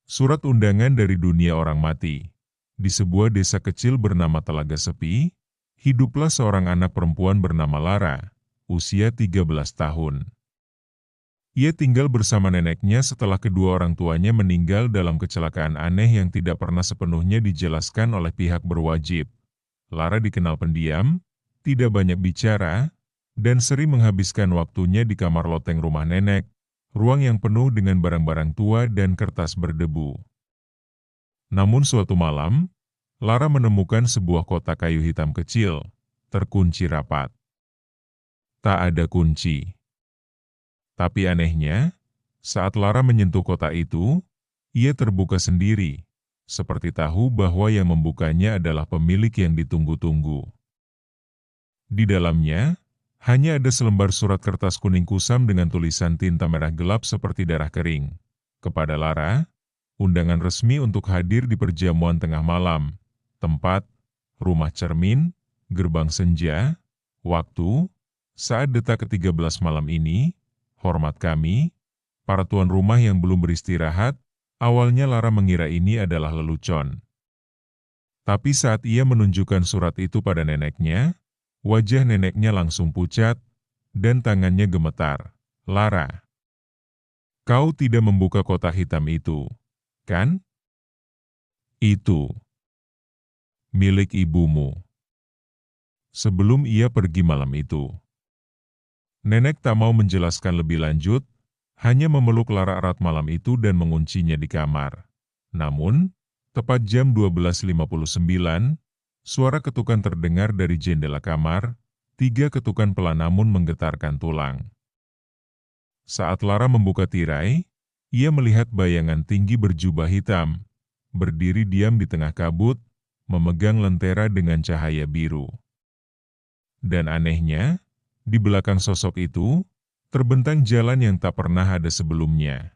Surat undangan dari dunia orang mati. Di sebuah desa kecil bernama Telaga Sepi, hiduplah seorang anak perempuan bernama Lara, usia 13 tahun. Ia tinggal bersama neneknya setelah kedua orang tuanya meninggal dalam kecelakaan aneh yang tidak pernah sepenuhnya dijelaskan oleh pihak berwajib. Lara dikenal pendiam, tidak banyak bicara, dan sering menghabiskan waktunya di kamar loteng rumah nenek, ruang yang penuh dengan barang-barang tua dan kertas berdebu. Namun suatu malam, Lara menemukan sebuah kotak kayu hitam kecil, terkunci rapat. Tak ada kunci. Tapi anehnya, saat Lara menyentuh kotak itu, ia terbuka sendiri, seperti tahu bahwa yang membukanya adalah pemilik yang ditunggu-tunggu. Di dalamnya, hanya ada selembar surat kertas kuning kusam dengan tulisan tinta merah gelap seperti darah kering. Kepada Lara, undangan resmi untuk hadir di perjamuan tengah malam, tempat, rumah cermin, gerbang senja, waktu, saat detak ke-13 malam ini, hormat kami, para tuan rumah yang belum beristirahat. Awalnya Lara mengira ini adalah lelucon. Tapi saat ia menunjukkan surat itu pada neneknya, wajah neneknya langsung pucat, dan tangannya gemetar. Lara, kau tidak membuka kotak hitam itu, kan? Itu milik ibumu. Sebelum ia pergi malam itu. Nenek tak mau menjelaskan lebih lanjut, hanya memeluk Lara erat malam itu dan menguncinya di kamar. Namun, tepat jam 12.59, suara ketukan terdengar dari jendela kamar, 3 ketukan pelan namun menggetarkan tulang. Saat Lara membuka tirai, ia melihat bayangan tinggi berjubah hitam, berdiri diam di tengah kabut, memegang lentera dengan cahaya biru. Dan anehnya, di belakang sosok itu, terbentang jalan yang tak pernah ada sebelumnya.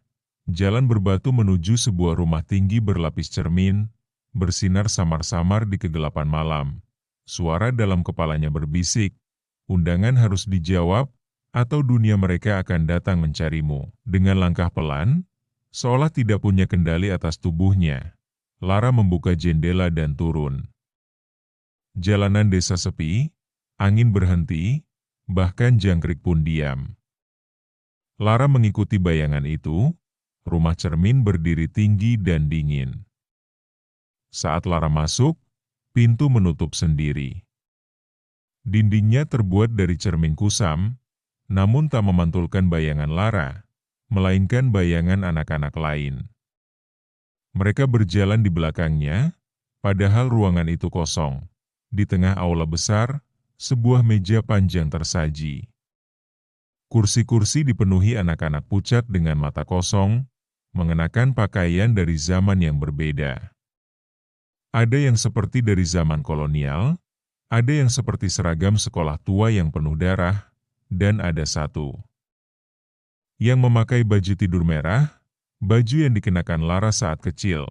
Jalan berbatu menuju sebuah rumah tinggi berlapis cermin, bersinar samar-samar di kegelapan malam. Suara dalam kepalanya berbisik, undangan harus dijawab, atau dunia mereka akan datang mencarimu. Dengan langkah pelan, seolah tidak punya kendali atas tubuhnya, Lara membuka jendela dan turun. Jalanan desa sepi, angin berhenti, bahkan jangkrik pun diam. Lara mengikuti bayangan itu, rumah cermin berdiri tinggi dan dingin. Saat Lara masuk, pintu menutup sendiri. Dindingnya terbuat dari cermin kusam, namun tak memantulkan bayangan Lara, melainkan bayangan anak-anak lain. Mereka berjalan di belakangnya, padahal ruangan itu kosong. Di tengah aula besar, sebuah meja panjang tersaji. Kursi-kursi dipenuhi anak-anak pucat dengan mata kosong, mengenakan pakaian dari zaman yang berbeda. Ada yang seperti dari zaman kolonial, ada yang seperti seragam sekolah tua yang penuh darah, dan ada satu yang memakai baju tidur merah, baju yang dikenakan Lara saat kecil.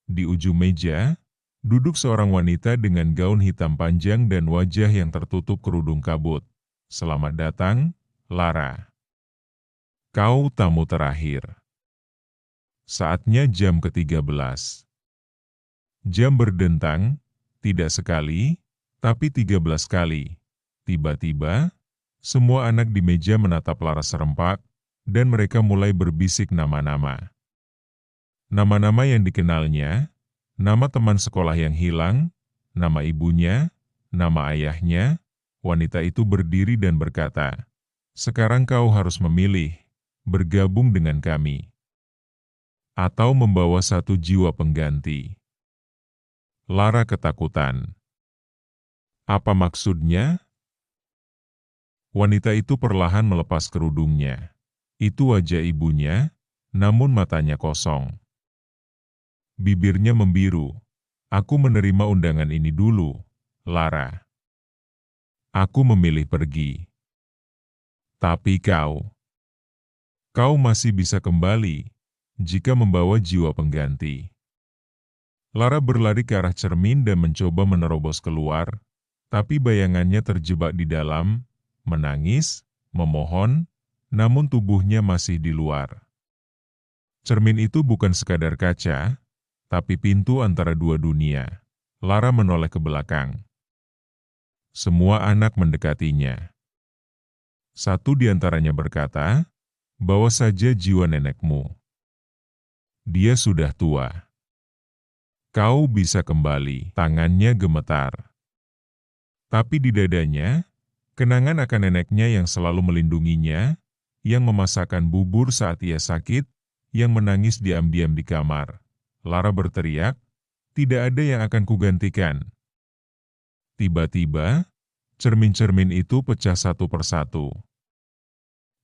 Di ujung meja, duduk seorang wanita dengan gaun hitam panjang dan wajah yang tertutup kerudung kabut. Selamat datang, Lara. Kau tamu terakhir. Saatnya jam ke-13. Jam berdentang, tidak sekali, tapi 13 kali. Tiba-tiba, semua anak di meja menatap Lara serempak, dan mereka mulai berbisik nama-nama. Nama-nama yang dikenalnya, nama teman sekolah yang hilang, nama ibunya, nama ayahnya. Wanita itu berdiri dan berkata, "Sekarang kau harus memilih, bergabung dengan kami, atau membawa satu jiwa pengganti." Lara ketakutan. Apa maksudnya? Wanita itu perlahan melepas kerudungnya. Itu wajah ibunya, namun matanya kosong. Bibirnya membiru. Aku menerima undangan ini dulu, Lara. Aku memilih pergi. Tapi kau masih bisa kembali, jika membawa jiwa pengganti. Lara berlari ke arah cermin dan mencoba menerobos keluar, tapi bayangannya terjebak di dalam, menangis, memohon, namun tubuhnya masih di luar. Cermin itu bukan sekadar kaca, tapi pintu antara dua dunia. Lara menoleh ke belakang. Semua anak mendekatinya. Satu di antaranya berkata, "Bawa saja jiwa nenekmu. Dia sudah tua. Kau bisa kembali." Tangannya gemetar. Tapi di dadanya, kenangan akan neneknya yang selalu melindunginya, yang memasakkan bubur saat ia sakit, yang menangis diam-diam di kamar. Lara berteriak, "Tidak ada yang akan kugantikan." Tiba-tiba, cermin-cermin itu pecah satu persatu.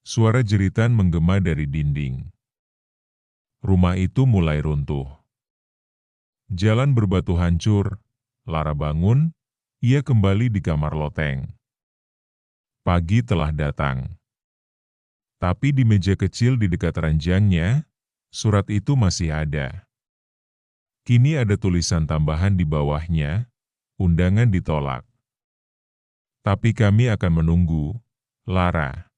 Suara jeritan menggema dari dinding. Rumah itu mulai runtuh. Jalan berbatu hancur. Lara bangun, ia kembali di kamar loteng. Pagi telah datang. Tapi di meja kecil di dekat ranjangnya, surat itu masih ada. Kini ada tulisan tambahan di bawahnya, undangan ditolak. Tapi kami akan menunggu, Lara.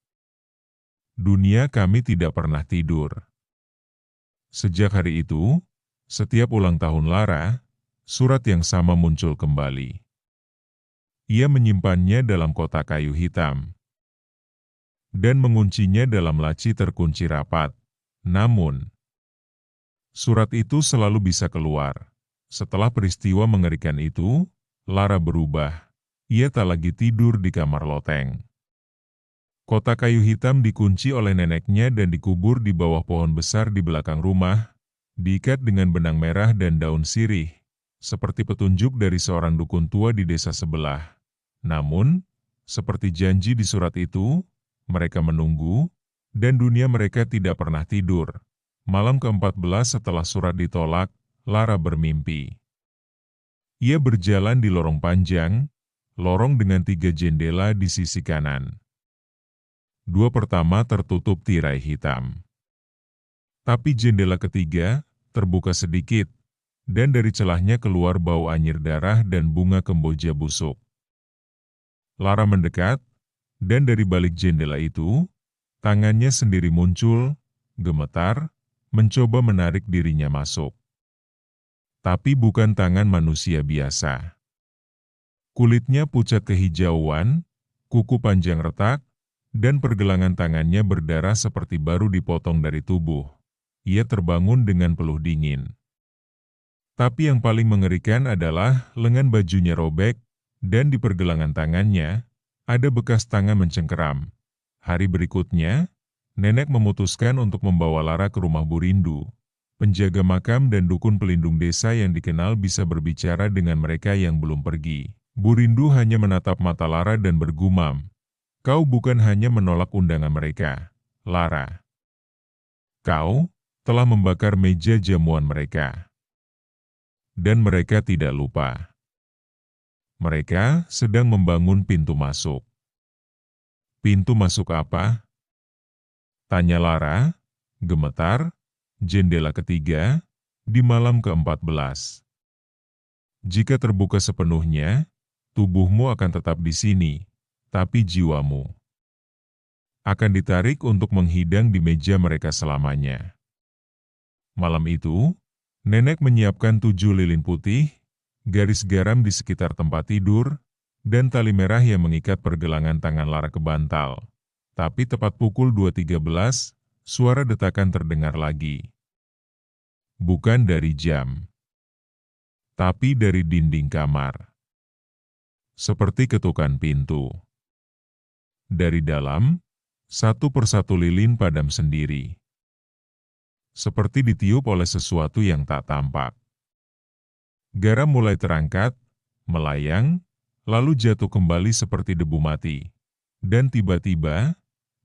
Dunia kami tidak pernah tidur. Sejak hari itu, setiap ulang tahun Lara, surat yang sama muncul kembali. Ia menyimpannya dalam kotak kayu hitam dan menguncinya dalam laci terkunci rapat. Namun, surat itu selalu bisa keluar. Setelah peristiwa mengerikan itu, Lara berubah. Ia tak lagi tidur di kamar loteng. Kotak kayu hitam dikunci oleh neneknya dan dikubur di bawah pohon besar di belakang rumah, diikat dengan benang merah dan daun sirih, seperti petunjuk dari seorang dukun tua di desa sebelah. Namun, seperti janji di surat itu, mereka menunggu, dan dunia mereka tidak pernah tidur. Malam ke-14 setelah surat ditolak, Lara bermimpi. Ia berjalan di lorong panjang, lorong dengan 3 jendela di sisi kanan. 2 pertama tertutup tirai hitam. Tapi jendela ketiga terbuka sedikit, dan dari celahnya keluar bau anyir darah dan bunga kemboja busuk. Lara mendekat, dan dari balik jendela itu, tangannya sendiri muncul, gemetar, mencoba menarik dirinya masuk. Tapi bukan tangan manusia biasa. Kulitnya pucat kehijauan, kuku panjang retak, dan pergelangan tangannya berdarah seperti baru dipotong dari tubuh. Ia terbangun dengan peluh dingin. Tapi yang paling mengerikan adalah lengan bajunya robek, dan di pergelangan tangannya, ada bekas tangan mencengkeram. Hari berikutnya, nenek memutuskan untuk membawa Lara ke rumah Burindu, penjaga makam dan dukun pelindung desa yang dikenal bisa berbicara dengan mereka yang belum pergi. Burindu hanya menatap mata Lara dan bergumam, "Kau bukan hanya menolak undangan mereka, Lara. Kau telah membakar meja jamuan mereka." Dan mereka tidak lupa. Mereka sedang membangun pintu masuk. "Pintu masuk apa?" tanya Lara, gemetar. "Jendela ketiga, di malam ke-14. Jika terbuka sepenuhnya, tubuhmu akan tetap di sini, tapi jiwamu akan ditarik untuk menghidang di meja mereka selamanya." Malam itu, nenek menyiapkan 7 lilin putih, garis garam di sekitar tempat tidur, dan tali merah yang mengikat pergelangan tangan Lara ke bantal. Tapi tepat pukul 2.13, suara detakan terdengar lagi. Bukan dari jam, tapi dari dinding kamar. Seperti ketukan pintu. Dari dalam, satu persatu lilin padam sendiri. Seperti ditiup oleh sesuatu yang tak tampak. Garam mulai terangkat, melayang, lalu jatuh kembali seperti debu mati. Dan tiba-tiba,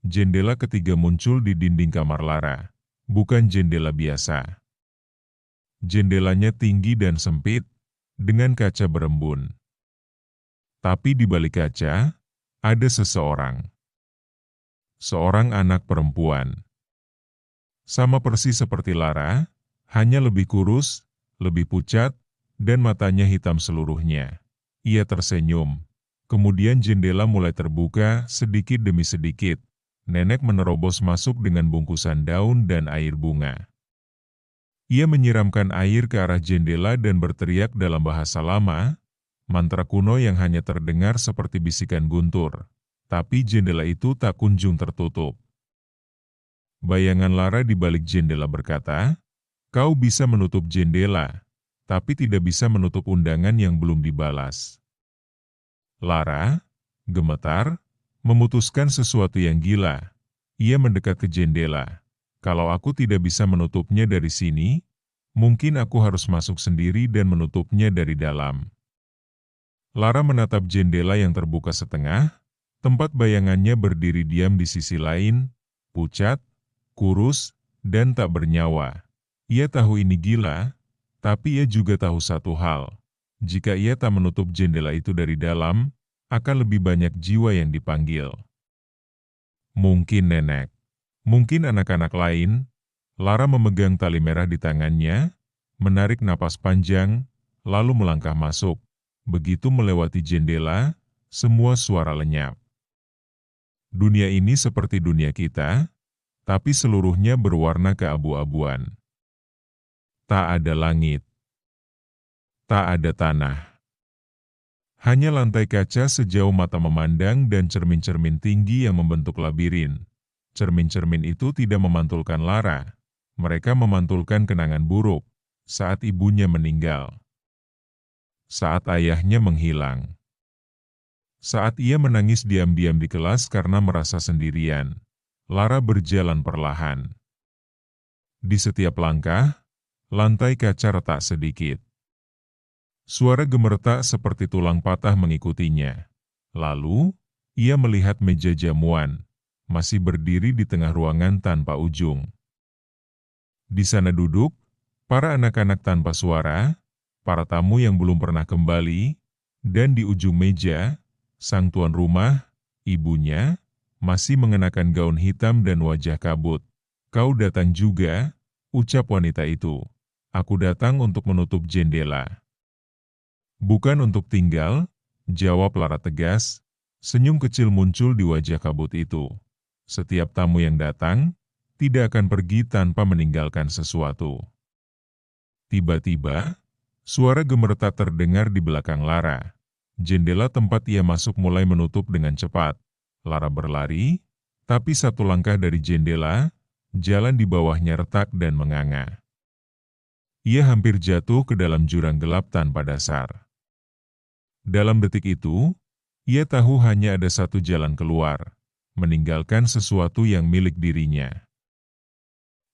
jendela ketiga muncul di dinding kamar Lara. Bukan jendela biasa. Jendelanya tinggi dan sempit, dengan kaca berembun. Tapi di balik kaca, ada seseorang. Seorang anak perempuan. Sama persis seperti Lara, hanya lebih kurus, lebih pucat, dan matanya hitam seluruhnya. Ia tersenyum. Kemudian jendela mulai terbuka sedikit demi sedikit. Nenek menerobos masuk dengan bungkusan daun dan air bunga. Ia menyiramkan air ke arah jendela dan berteriak dalam bahasa lama, mantra kuno yang hanya terdengar seperti bisikan guntur. Tapi jendela itu tak kunjung tertutup. Bayangan Lara di balik jendela berkata, "Kau bisa menutup jendela, tapi tidak bisa menutup undangan yang belum dibalas." Lara, gemetar, memutuskan sesuatu yang gila. Ia mendekat ke jendela. "Kalau aku tidak bisa menutupnya dari sini, mungkin aku harus masuk sendiri dan menutupnya dari dalam." Lara menatap jendela yang terbuka setengah, tempat bayangannya berdiri diam di sisi lain, pucat, kurus, dan tak bernyawa. Ia tahu ini gila, tapi ia juga tahu satu hal. Jika ia tak menutup jendela itu dari dalam, akan lebih banyak jiwa yang dipanggil. Mungkin nenek, mungkin anak-anak lain. Lara memegang tali merah di tangannya, menarik napas panjang, lalu melangkah masuk. Begitu melewati jendela, semua suara lenyap. Dunia ini seperti dunia kita, tapi seluruhnya berwarna keabu-abuan. Tak ada langit, tak ada tanah. Hanya lantai kaca sejauh mata memandang dan cermin-cermin tinggi yang membentuk labirin. Cermin-cermin itu tidak memantulkan Lara. Mereka memantulkan kenangan buruk saat ibunya meninggal. Saat ayahnya menghilang. Saat ia menangis diam-diam di kelas karena merasa sendirian. Lara berjalan perlahan. Di setiap langkah, lantai kaca retak sedikit. Suara gemeretak seperti tulang patah mengikutinya. Lalu, ia melihat meja jamuan, masih berdiri di tengah ruangan tanpa ujung. Di sana duduk, para anak-anak tanpa suara, para tamu yang belum pernah kembali, dan di ujung meja, sang tuan rumah, ibunya, masih mengenakan gaun hitam dan wajah kabut. "Kau datang juga," ucap wanita itu. "Aku datang untuk menutup jendela." "Bukan untuk tinggal," jawab Lara tegas. Senyum kecil muncul di wajah kabut itu. "Setiap tamu yang datang, tidak akan pergi tanpa meninggalkan sesuatu." Tiba-tiba, suara gemeretak terdengar di belakang Lara. Jendela tempat ia masuk mulai menutup dengan cepat. Lara berlari, tapi satu langkah dari jendela, jalan di bawahnya retak dan menganga. Ia hampir jatuh ke dalam jurang gelap tanpa dasar. Dalam detik itu, ia tahu hanya ada satu jalan keluar, meninggalkan sesuatu yang milik dirinya.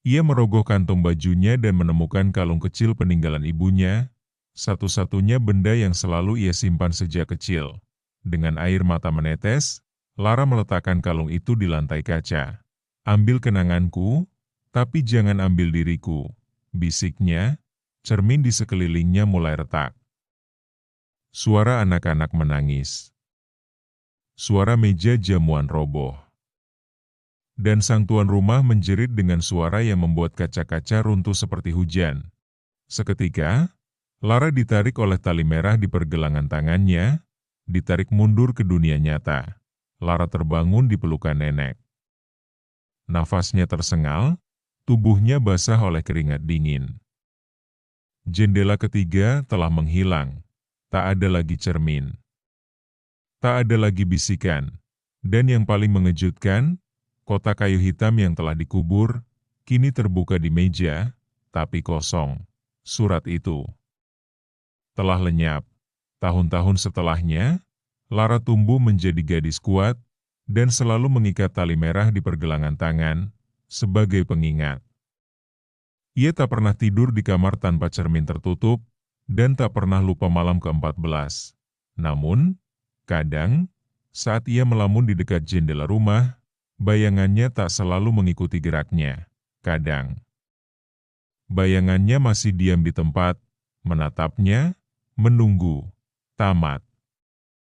Ia merogoh kantong bajunya dan menemukan kalung kecil peninggalan ibunya, satu-satunya benda yang selalu ia simpan sejak kecil. Dengan air mata menetes, Lara meletakkan kalung itu di lantai kaca. "Ambil kenanganku, tapi jangan ambil diriku," bisiknya. Cermin di sekelilingnya mulai retak. Suara anak-anak menangis. Suara meja jamuan roboh. Dan sang tuan rumah menjerit dengan suara yang membuat kaca-kaca runtuh seperti hujan. Seketika, Lara ditarik oleh tali merah di pergelangan tangannya, ditarik mundur ke dunia nyata. Lara terbangun di pelukan nenek. Nafasnya tersengal, tubuhnya basah oleh keringat dingin. Jendela ketiga telah menghilang, tak ada lagi cermin. Tak ada lagi bisikan, dan yang paling mengejutkan, kotak kayu hitam yang telah dikubur, kini terbuka di meja, tapi kosong. Surat itu telah lenyap. Tahun-tahun setelahnya, Lara tumbuh menjadi gadis kuat, dan selalu mengikat tali merah di pergelangan tangan, sebagai pengingat. Ia tak pernah tidur di kamar tanpa cermin tertutup, dan tak pernah lupa malam ke-14. Namun, kadang, saat ia melamun di dekat jendela rumah, bayangannya tak selalu mengikuti geraknya. Kadang, bayangannya masih diam di tempat, menatapnya, menunggu, tamat.